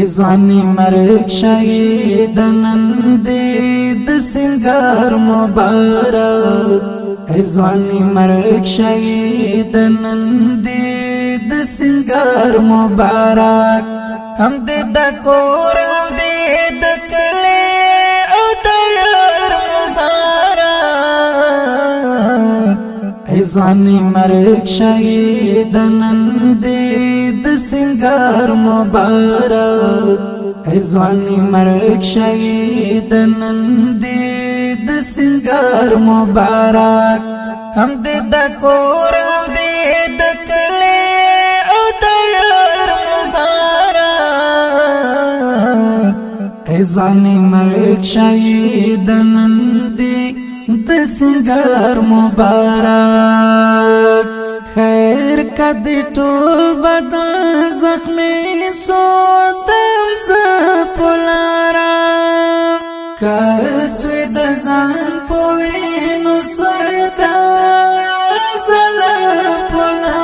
ځواني مرګ شهید نن دې د سنگار مبارک ځواني مرګ شهید نن دې د سنگار مبارک هم دې د کور دې د کلی او د یار مبارک ځواني مرګ شهید نن دې د سنگار مبارک ځواني مرګ شهید نن دې د سنگار مبارک هم دې د کور دې د کلی او د یار مبارک ځواني مرګ شهید نن دې د سنگار مبارک خیر کدی ټول بدن زخمی سودم زپلارا کسوی د ځان پوینو سودا زلپلارا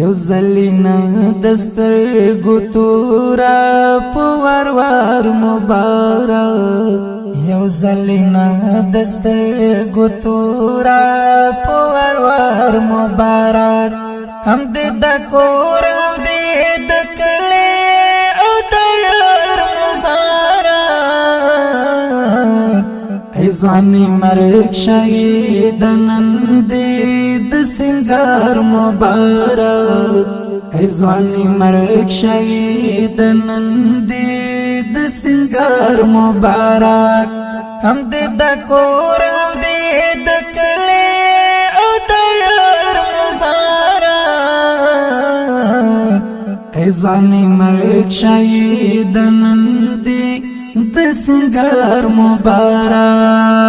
یو زلینا دسترګو تورا پوروار مبارک یو زلینا دسترګو تورا پوروار مبارک هم دې د کور دې د کلی او د یار مبارک ځواني مرګ شهید نن دې د سنگار مبارک ځواني مرګ شهید نن دې د سنگار مبارک هم دې د کور دې د کلی او د یار مبارک ځواني مرګ شهید نن دې د سنگار مبارک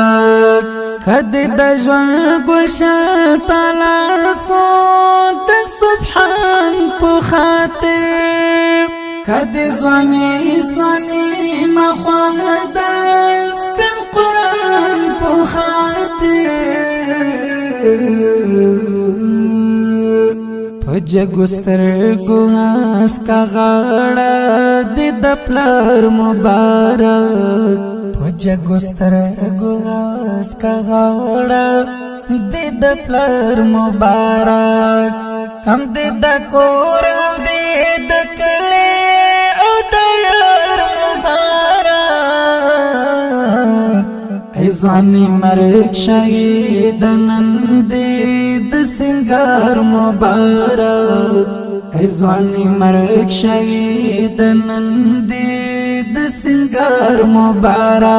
کدی د ژوند ګلشن تلاسو د سبحان په خاطر کدی ځواني مخوادس په قرآن په خاطر پجګستر ګوس کا غړ د پلار مبارک پجګستر ګوس کا غړ د پلار مبارک هم د کور دې د کلی او د یار مبارک ځواني مرګ شهید نن دې د سنگار مبارک ځواني مرګ شهید نن دې د سنگار مبارک